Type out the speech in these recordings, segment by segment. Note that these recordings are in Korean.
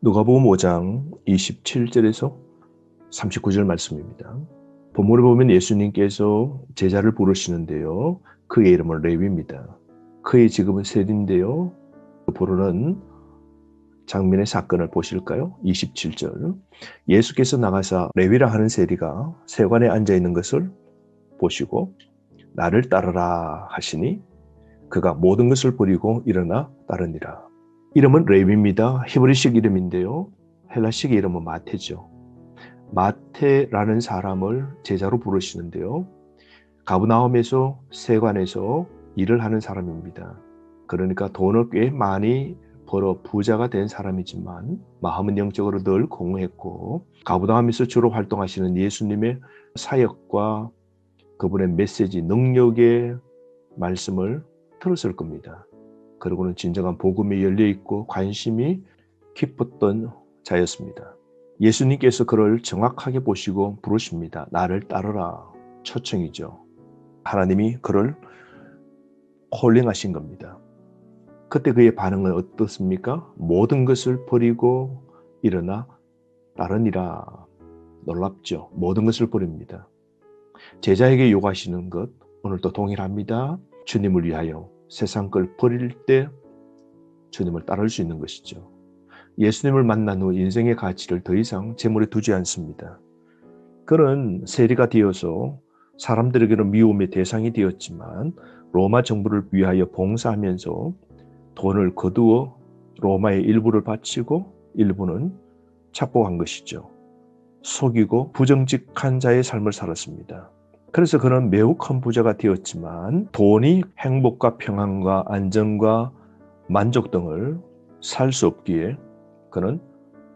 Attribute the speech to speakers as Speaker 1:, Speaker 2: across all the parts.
Speaker 1: 누가복음 5장 27절에서 39절 말씀입니다. 본문을 보면 예수님께서 제자를 부르시는데요. 그의 이름은 레위입니다. 그의 직업은 세리인데요. 부르는 장면의 사건을 보실까요? 27절. 예수께서 나가사 레위라 하는 세리가 세관에 앉아 있는 것을 보시고 나를 따르라 하시니 그가 모든 것을 버리고 일어나 따르니라. 이름은 레위입니다. 히브리식 이름인데요. 헬라식 이름은 마태죠. 마태라는 사람을 제자로 부르시는데요. 가브나움에서 세관에서 일을 하는 사람입니다. 그러니까 돈을 꽤 많이 벌어 부자가 된 사람이지만 마음은 영적으로 늘 공허했고 가브나움에서 주로 활동하시는 예수님의 사역과 그분의 메시지, 능력의 말씀을 들었을 겁니다. 그리고는 진정한 복음에 열려있고 관심이 깊었던 자였습니다. 예수님께서 그를 정확하게 보시고 부르십니다. 나를 따르라. 초청이죠. 하나님이 그를 콜링하신 겁니다. 그때 그의 반응은 어떻습니까? 모든 것을 버리고 일어나 따르니라. 놀랍죠. 모든 것을 버립니다. 제자에게 요구하시는 것 오늘도 동일합니다. 주님을 위하여 세상 걸 버릴 때 주님을 따를 수 있는 것이죠. 예수님을 만난 후 인생의 가치를 더 이상 재물에 두지 않습니다. 그는 세리가 되어서 사람들에게는 미움의 대상이 되었지만 로마 정부를 위하여 봉사하면서 돈을 거두어 로마의 일부를 바치고 일부는 착복한 것이죠. 속이고 부정직한 자의 삶을 살았습니다. 그래서 그는 매우 큰 부자가 되었지만 돈이 행복과 평안과 안정과 만족 등을 살 수 없기에 그는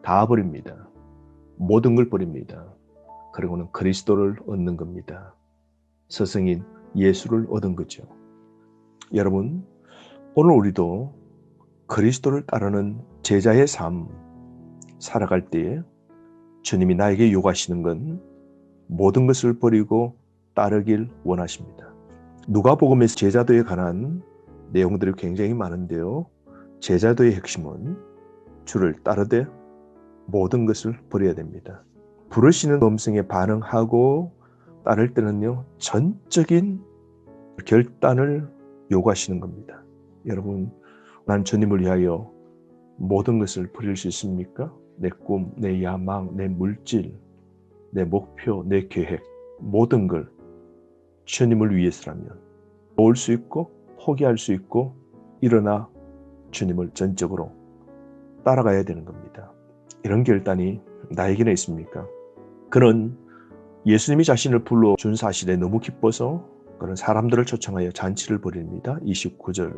Speaker 1: 다 버립니다. 모든 걸 버립니다. 그리고는 그리스도를 얻는 겁니다. 스승인 예수를 얻은 거죠. 여러분, 오늘 우리도 그리스도를 따르는 제자의 삶 살아갈 때에 주님이 나에게 요구하시는 건 모든 것을 버리고 따르길 원하십니다. 누가복음에서 제자도에 관한 내용들이 굉장히 많은데요. 제자도의 핵심은 주를 따르되 모든 것을 버려야 됩니다. 부르시는 음성에 반응하고 따를 때는요, 전적인 결단을 요구하시는 겁니다. 여러분, 난 주님을 위하여 모든 것을 버릴 수 있습니까? 내 꿈, 내 야망, 내 물질, 내 목표, 내 계획, 모든 걸 주님을 위해서라면 놓을 수 있고 포기할 수 있고 일어나 주님을 전적으로 따라가야 되는 겁니다. 이런 결단이 나에게는 있습니까? 그는 예수님이 자신을 불러준 사실에 너무 기뻐서 그는 사람들을 초청하여 잔치를 벌입니다. 29절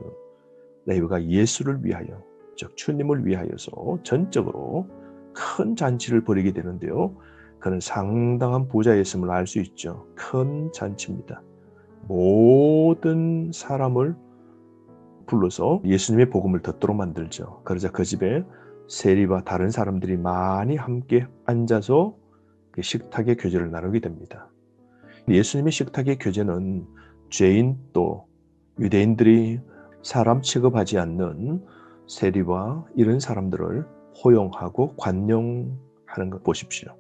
Speaker 1: 레위가 예수를 위하여 즉 주님을 위하여서 전적으로 큰 잔치를 벌이게 되는데요. 그는 상당한 부자였음을 알 수 있죠. 큰 잔치입니다. 모든 사람을 불러서 예수님의 복음을 듣도록 만들죠. 그러자 그 집에 세리와 다른 사람들이 많이 함께 앉아서 그 식탁의 교제를 나누게 됩니다. 예수님의 식탁의 교제는 죄인 또 유대인들이 사람 취급하지 않는 세리와 이런 사람들을 포용하고 관용하는 것 보십시오.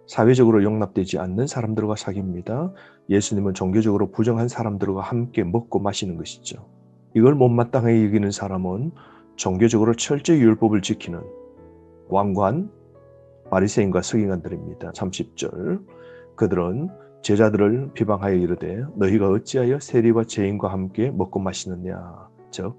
Speaker 1: 사회적으로 용납되지 않는 사람들과 사귑니다. 예수님은 종교적으로 부정한 사람들과 함께 먹고 마시는 것이죠. 이걸 못마땅하게 여기는 사람은 종교적으로 철저히 율법을 지키는 왕관, 바리새인과 서기관들입니다. 30절 그들은 제자들을 비방하여 이르되 너희가 어찌하여 세리와 죄인과 함께 먹고 마시느냐. 즉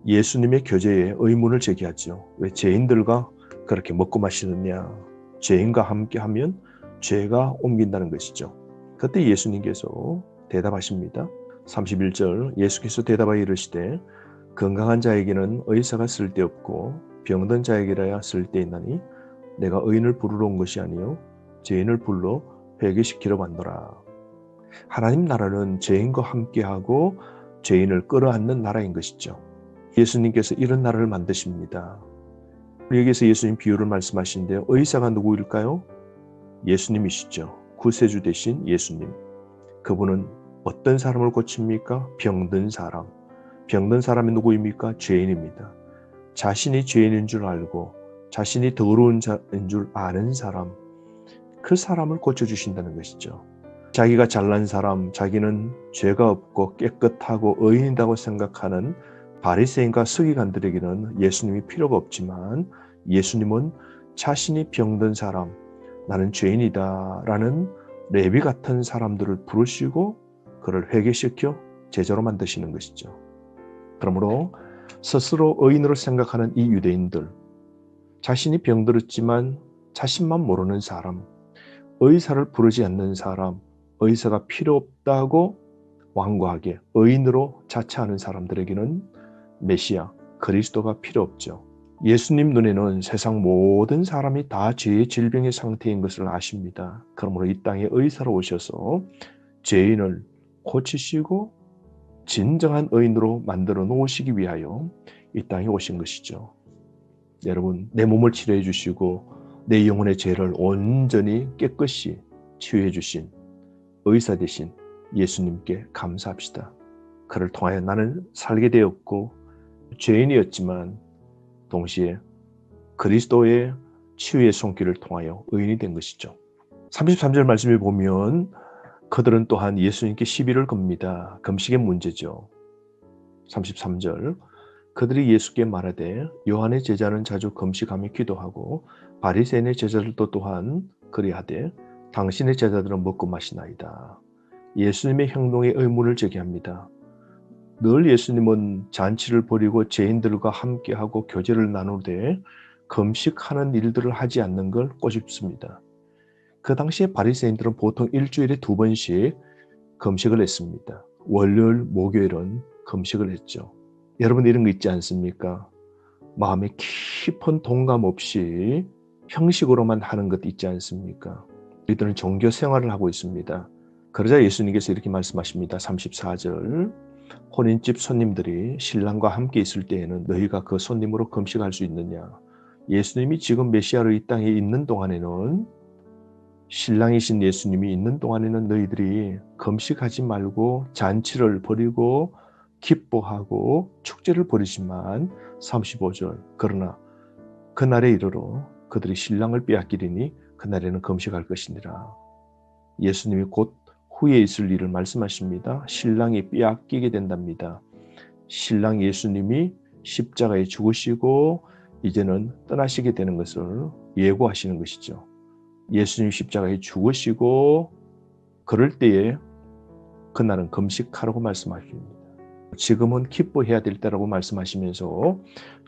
Speaker 1: 예수님의 교제에 의문을 제기하죠. 왜 죄인들과 그렇게 먹고 마시느냐. 죄인과 함께 하면 죄가 옮긴다는 것이죠. 그때 예수님께서 대답하십니다. 31절 예수께서 대답하여 이르시되 건강한 자에게는 의사가 쓸데없고 병든 자에게라야 쓸데있나니 내가 의인을 부르러 온 것이 아니요 죄인을 불러 회개시키러 왔노라. 하나님 나라는 죄인과 함께하고 죄인을 끌어안는 나라인 것이죠. 예수님께서 이런 나라를 만드십니다. 여기서 예수님 비유를 말씀하시는데요. 의사가 누구일까요? 예수님이시죠. 구세주 되신 예수님. 그분은 어떤 사람을 고칩니까? 병든 사람. 병든 사람이 누구입니까? 죄인입니다. 자신이 죄인인 줄 알고 자신이 더러운 자인 줄 아는 사람, 그 사람을 고쳐주신다는 것이죠. 자기가 잘난 사람, 자기는 죄가 없고 깨끗하고 의인이라고 생각하는 바리새인과 서기관들에게는 예수님이 필요가 없지만 예수님은 자신이 병든 사람, 나는 죄인이다 라는 레위 같은 사람들을 부르시고 그를 회개시켜 제자로 만드시는 것이죠. 그러므로 스스로 의인으로 생각하는 이 유대인들, 자신이 병들었지만 자신만 모르는 사람, 의사를 부르지 않는 사람, 의사가 필요 없다고 완고하게 의인으로 자처하는 사람들에게는 메시아, 그리스도가 필요 없죠. 예수님 눈에는 세상 모든 사람이 다 죄의 질병의 상태인 것을 아십니다. 그러므로 이 땅에 의사로 오셔서 죄인을 고치시고 진정한 의인으로 만들어 놓으시기 위하여 이 땅에 오신 것이죠. 여러분, 내 몸을 치료해 주시고 내 영혼의 죄를 온전히 깨끗이 치유해 주신 의사 되신 예수님께 감사합시다. 그를 통하여 나는 살게 되었고 죄인이었지만 동시에 그리스도의 치유의 손길을 통하여 의인이 된 것이죠. 33절 말씀을 보면 그들은 또한 예수님께 시비를 겁니다. 금식의 문제죠. 33절 그들이 예수께 말하되 요한의 제자는 자주 금식하며 기도하고 바리새인의 제자들도 또한 그리하되 당신의 제자들은 먹고 마시나이다. 예수님의 행동에 의문을 제기합니다. 늘 예수님은 잔치를 벌이고 죄인들과 함께하고 교제를 나누되 금식하는 일들을 하지 않는 걸 꼬집습니다. 그 당시에 바리새인들은 보통 일주일에 2번씩 금식을 했습니다. 월요일, 목요일은 금식을 했죠. 여러분 이런 거 있지 않습니까? 마음에 깊은 동감 없이 형식으로만 하는 것 있지 않습니까? 우리들은 종교 생활을 하고 있습니다. 그러자 예수님께서 이렇게 말씀하십니다. 34절 혼인집 손님들이 신랑과 함께 있을 때에는 너희가 그 손님으로 금식할 수 있느냐? 예수님이 지금 메시아로 이 땅에 있는 동안에는 신랑이신 예수님이 있는 동안에는 너희들이 금식하지 말고 잔치를 벌이고 기뻐하고 축제를 벌이지만 35절 그러나 그날에 이르러 그들이 신랑을 빼앗기리니 그날에는 금식할 것이니라. 예수님이 곧 후에 있을 일을 말씀하십니다. 신랑이 빼앗기게 된답니다. 신랑 예수님이 십자가에 죽으시고 이제는 떠나시게 되는 것을 예고하시는 것이죠. 예수님 십자가에 죽으시고 그럴 때에 그날은 금식하라고 말씀하십니다. 지금은 기뻐해야 될 때라고 말씀하시면서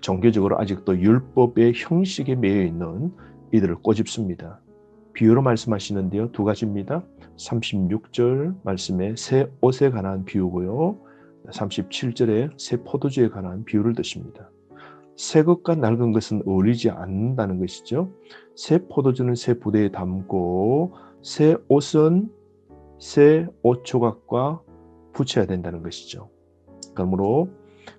Speaker 1: 종교적으로 아직도 율법의 형식에 매여 있는 이들을 꼬집습니다. 비유로 말씀하시는데요. 2가지입니다. 36절 말씀에 새 옷에 관한 비유고요. 37절에 새 포도주에 관한 비유를 드십니다. 새 것과 낡은 것은 어울리지 않는다는 것이죠. 새 포도주는 새 부대에 담고 새 옷은 새 옷 조각과 붙여야 된다는 것이죠. 그러므로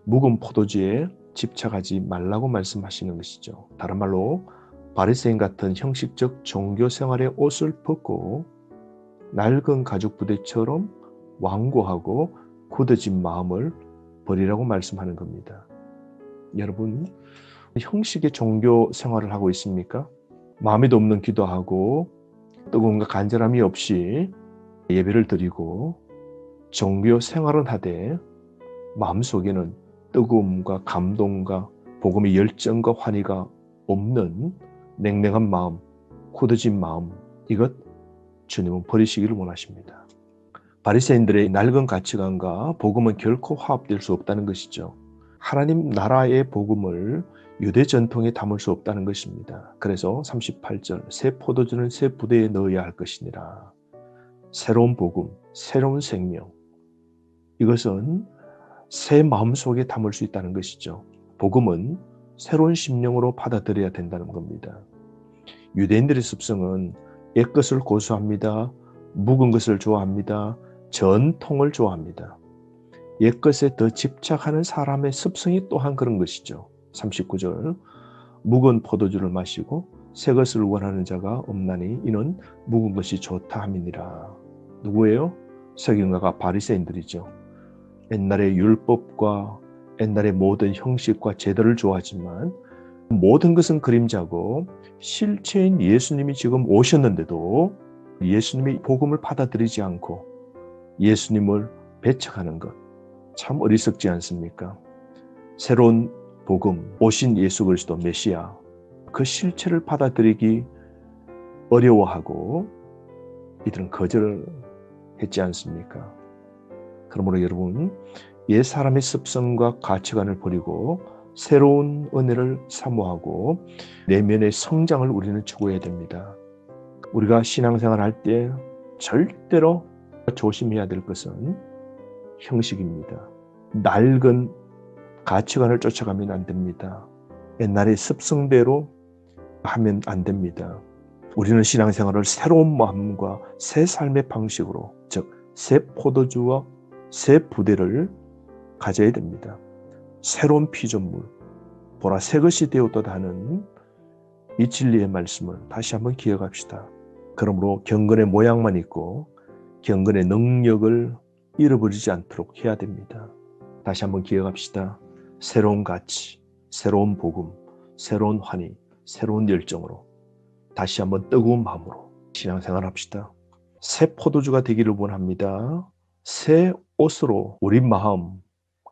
Speaker 1: 묵은 포도주에 집착하지 말라고 말씀하시는 것이죠. 다른 말로 바리새인 같은 형식적 종교 생활의 옷을 벗고 낡은 가죽 부대처럼 완고하고 굳어진 마음을 버리라고 말씀하는 겁니다. 여러분, 형식의 종교 생활을 하고 있습니까? 마음에도 없는 기도하고 뜨거움과 간절함이 없이 예배를 드리고 종교 생활은 하되 마음속에는 뜨거움과 감동과 복음의 열정과 환희가 없는 냉랭한 마음, 굳어진 마음, 이것 주님은 버리시기를 원하십니다. 바리새인들의 낡은 가치관과 복음은 결코 화합될 수 없다는 것이죠. 하나님 나라의 복음을 유대 전통에 담을 수 없다는 것입니다. 그래서 38절 새 포도주는 새 부대에 넣어야 할 것이니라. 새로운 복음, 새로운 생명, 이것은 새 마음속에 담을 수 있다는 것이죠. 복음은 새로운 심령으로 받아들여야 된다는 겁니다. 유대인들의 습성은 옛것을 고수합니다. 묵은 것을 좋아합니다. 전통을 좋아합니다. 옛것에 더 집착하는 사람의 습성이 또한 그런 것이죠. 39절 묵은 포도주를 마시고 새 것을 원하는 자가 없나니 이는 묵은 것이 좋다 함이니라. 누구예요? 서기관과 바리새인들이죠. 옛날의 율법과 옛날의 모든 형식과 제도를 좋아하지만 모든 것은 그림자고 실체인 예수님이 지금 오셨는데도 예수님이 복음을 받아들이지 않고 예수님을 배척하는 것, 참 어리석지 않습니까? 새로운 복음, 오신 예수 그리스도 메시아, 그 실체를 받아들이기 어려워하고 이들은 거절을 했지 않습니까? 그러므로 여러분, 옛 사람의 습성과 가치관을 버리고 새로운 은혜를 사모하고 내면의 성장을 우리는 추구해야 됩니다. 우리가 신앙생활 할 때 절대로 조심해야 될 것은 형식입니다. 낡은 가치관을 쫓아가면 안 됩니다. 옛날의 습성대로 하면 안 됩니다. 우리는 신앙생활을 새로운 마음과 새 삶의 방식으로, 즉 새 포도주와 새 부대를 가져야 됩니다. 새로운 피조물, 보라 새 것이 되었도다 하는 이 진리의 말씀을 다시 한번 기억합시다. 그러므로 경건의 모양만 있고 경건의 능력을 잃어버리지 않도록 해야 됩니다. 다시 한번 기억합시다. 새로운 가치, 새로운 복음, 새로운 환희, 새로운 열정으로 다시 한번 뜨거운 마음으로 신앙생활 합시다. 새 포도주가 되기를 원합니다. 새 옷으로 우리 마음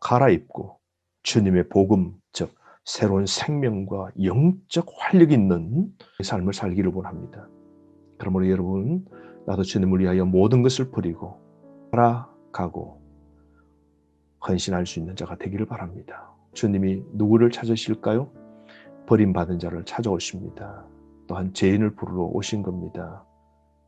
Speaker 1: 갈아입고 주님의 복음, 즉 새로운 생명과 영적 활력 있는 삶을 살기를 원합니다. 그러므로 여러분, 나도 주님을 위하여 모든 것을 버리고 살아가고 헌신할 수 있는 자가 되기를 바랍니다. 주님이 누구를 찾으실까요? 버림받은 자를 찾아오십니다. 또한 죄인을 부르러 오신 겁니다.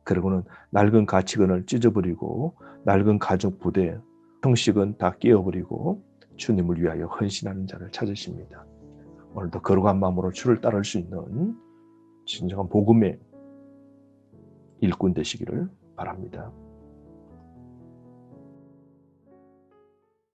Speaker 1: 그리고는 낡은 가치관을 찢어버리고 낡은 가족 부대, 형식은 다 깨어버리고 주님을 위하여 헌신하는 자를 찾으십니다. 오늘도 거룩한 마음으로 주를 따를 수 있는 진정한 복음의 일꾼 되시기를 바랍니다.